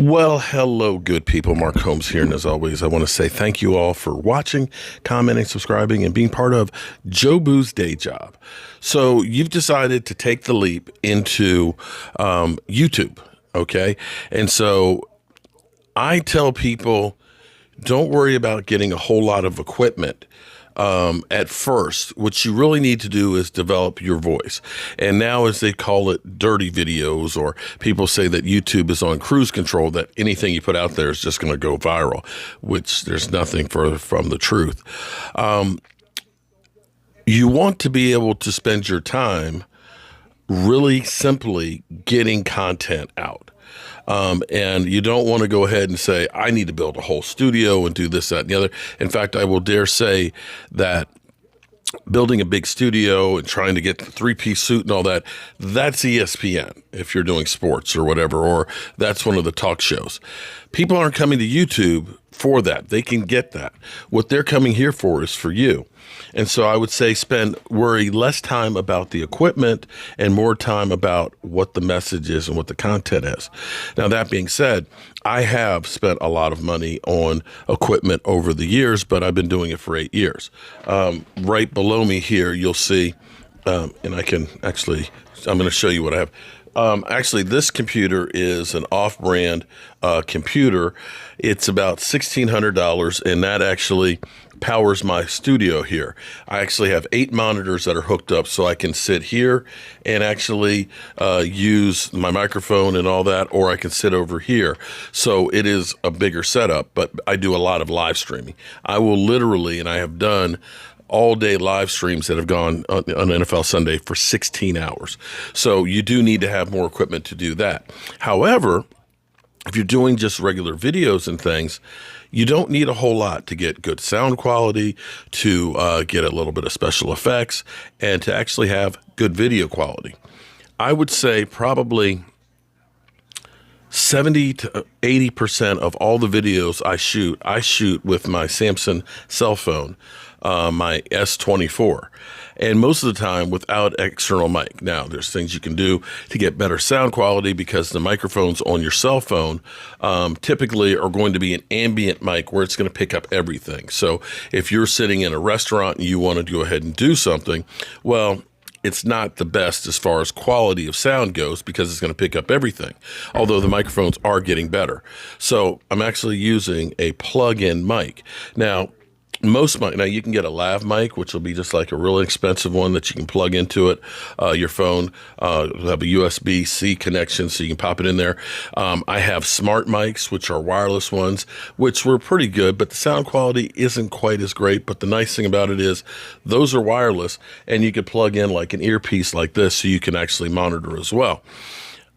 Well, hello, good people. Mark Holmes here. And as always, I want to say thank you all for watching, commenting, subscribing, and being part of Joe Boo's day job. So you've decided to take the leap into YouTube, okay? And so I tell people, don't worry about getting a whole lot of equipment. At first, what you really need to do is develop your voice. And now, as they call it, dirty videos, or people say that YouTube is on cruise control, that anything you put out there is just going to go viral, which there's nothing further from the truth. You want to be able to spend your time really simply getting content out. And you don't want to go ahead and say, I need to build a whole studio and do this, that, and the other. In fact, I will dare say that building a big studio and trying to get the three-piece suit and all that, that's ESPN if you're doing sports or whatever, or that's one of the talk shows. People aren't coming to YouTube for that. They can get that. What they're coming here for is for you. And so I would say worry less time about the equipment and more time about what the message is and what the content is. Now, that being said, I have spent a lot of money on equipment over the years, but I've been doing it for 8 years. Right below me here, you'll see, and I can actually, I'm going to show you what I have. Actually, this computer is an off-brand computer. It's about $1,600, and that actually powers my studio here. I actually have 8 monitors that are hooked up, so I can sit here and actually use my microphone and all that, or I can sit over here. So it is a bigger setup, but I do a lot of live streaming. I will literally, and I have done all-day live streams that have gone on NFL Sunday for 16 hours. So you do need to have more equipment to do that. However, if you're doing just regular videos and things, you don't need a whole lot to get good sound quality, to get a little bit of special effects, and to actually have good video quality. I would say probably 70 to 80% of all the videos I shoot with my Samsung cell phone, my S24. And most of the time without external mic. Now, there's things you can do to get better sound quality because the microphones on your cell phone typically are going to be an ambient mic where it's going to pick up everything. So if you're sitting in a restaurant and you want to go ahead and do something, well, it's not the best as far as quality of sound goes because it's going to pick up everything, although the microphones are getting better. So I'm actually using a plug-in mic. Now, now you can get a lav mic, which will be just like a really expensive one that you can plug into it. Your phone will have a USB-C connection, so you can pop it in there. I have smart mics, which are wireless ones, which were pretty good, but the sound quality isn't quite as great. But the nice thing about it is those are wireless, and you could plug in like an earpiece like this, so you can actually monitor as well.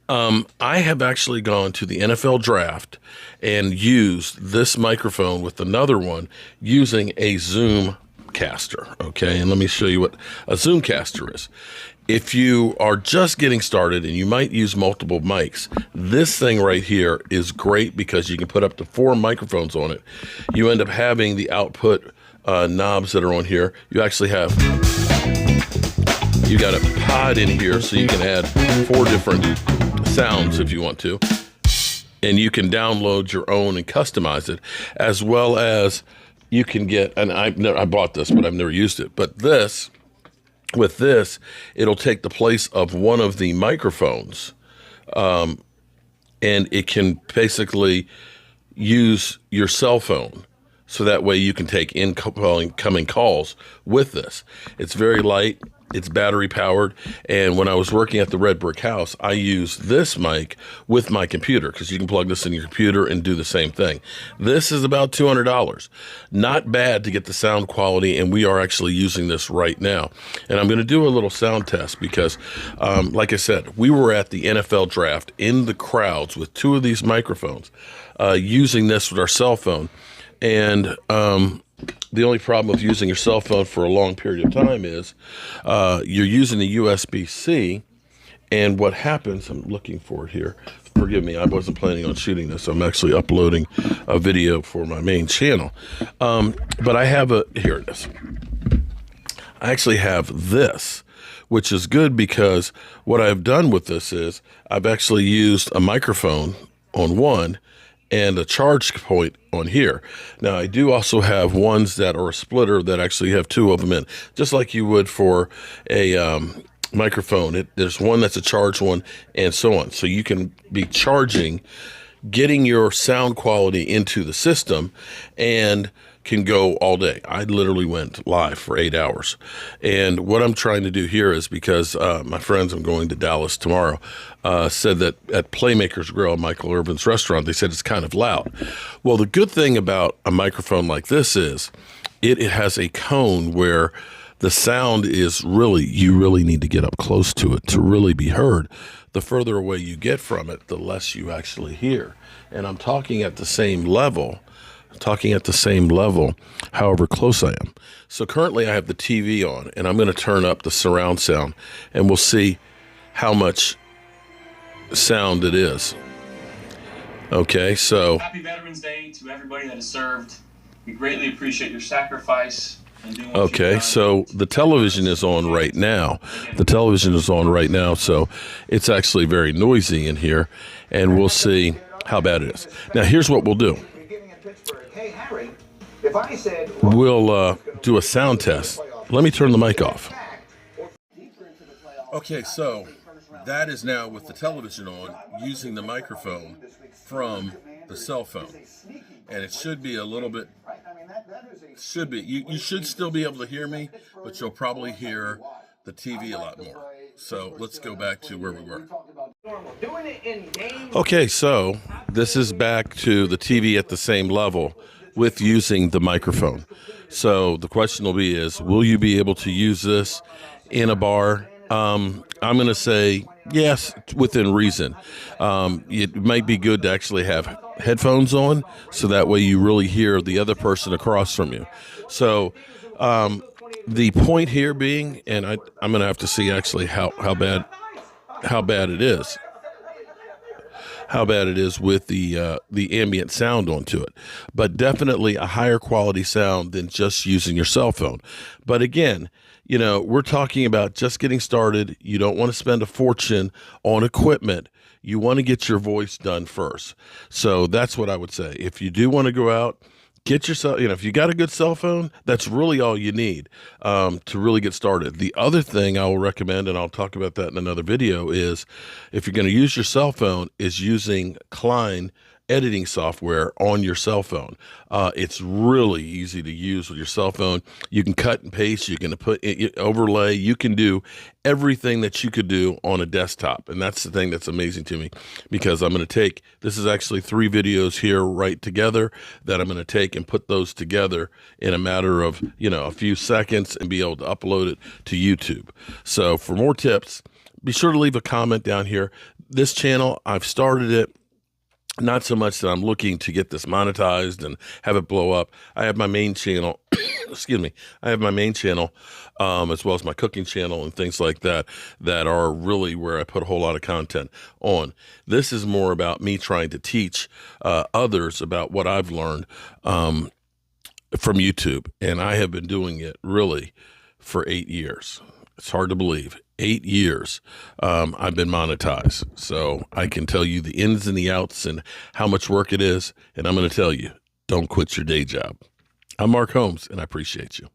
I have actually gone to the NFL draft and used this microphone with another one using a Zoom caster, okay? And let me show you what a Zoom caster is. If you are just getting started and you might use multiple mics, this thing right here is great because you can put up to 4 microphones on it. You end up having the output knobs that are on here. You actually have... You got a pod in here, so you can add 4 different sounds if you want to. And you can download your own and customize it, as well as you can get, and I bought this, but I've never used it. But with this, it'll take the place of one of the microphones, and it can basically use your cell phone. So that way you can take incoming calls with this. It's very light. It's battery powered. And when I was working at the Red Brick House, I used this mic with my computer because you can plug this in your computer and do the same thing. This is about $200. Not bad to get the sound quality, and we are actually using this right now. And I'm going to do a little sound test because, like I said, we were at the NFL draft in the crowds with 2 of these microphones using this with our cell phone. And the only problem with using your cell phone for a long period of time is you're using the USB-C, and what happens, I'm looking for it here. Forgive me, I wasn't planning on shooting this. I'm actually uploading a video for my main channel. But I have here it is. I actually have this, which is good because what I've done with this is I've actually used a microphone on one and a charge point on here. Now, I do also have ones that are a splitter that actually have two of them in, just like you would for a microphone. There's one that's a charged one and so on. So you can be charging, getting your sound quality into the system, and can go all day. I literally went live for 8 hours. And what I'm trying to do here is, because my friends, I'm going to Dallas tomorrow, said that at Playmakers Grill, Michael Irvin's restaurant, they said it's kind of loud. Well, the good thing about a microphone like this is it has a cone where the sound is really, you really need to get up close to it to really be heard. The further away you get from it, the less you actually hear. And I'm talking at the same level, however close I am. So currently I have the TV on, and I'm going to turn up the surround sound, and we'll see how much sound it is. Okay, so happy Veterans Day to everybody that has served. We greatly appreciate your sacrifice. Okay, so the television is on right now. So it's actually very noisy in here, and we'll see how bad it is. Now, here's what we'll do. We'll do a sound test. Let me turn the mic off. Okay, so that is now with the television on, using the microphone from the cell phone. And it should be a little bit, you should still be able to hear me, but you'll probably hear the TV a lot more. So let's go back to where we were. Okay, so this is back to the TV at the same level with using the microphone. So the question will be is, will you be able to use this in a bar? I'm going to say yes, within reason. It might be good to actually have headphones on, so that way you really hear the other person across from you. So the point here being, and I'm going to have to see actually how bad it is. How bad it is with the ambient sound onto it, but definitely a higher quality sound than just using your cell phone. But again, you know, we're talking about just getting started. You don't want to spend a fortune on equipment. You want to get your voice done first. So that's what I would say. If you do want to go out, get yourself, if you got a good cell phone, that's really all you need to really get started. The other thing I will recommend, and I'll talk about that in another video, is if you're going to use your cell phone, is using Klein editing software on your cell phone. It's really easy to use with your cell phone. You can cut and paste, you can put overlay, you can do everything that you could do on a desktop. And that's the thing that's amazing to me, because I'm going to take, this is actually 3 videos here right together that I'm going to take and put those together in a matter of, a few seconds and be able to upload it to YouTube. So for more tips, be sure to leave a comment down here. This channel, I've started it not so much that I'm looking to get this monetized and have it blow up. I have my main channel, excuse me, I have my main channel, as well as my cooking channel and things like that, that are really where I put a whole lot of content on. This is more about me trying to teach others about what I've learned from YouTube. And I have been doing it really for 8 years. It's hard to believe. 8 years I've been monetized. So I can tell you the ins and the outs and how much work it is. And I'm going to tell you, don't quit your day job. I'm Mark Holmes, and I appreciate you.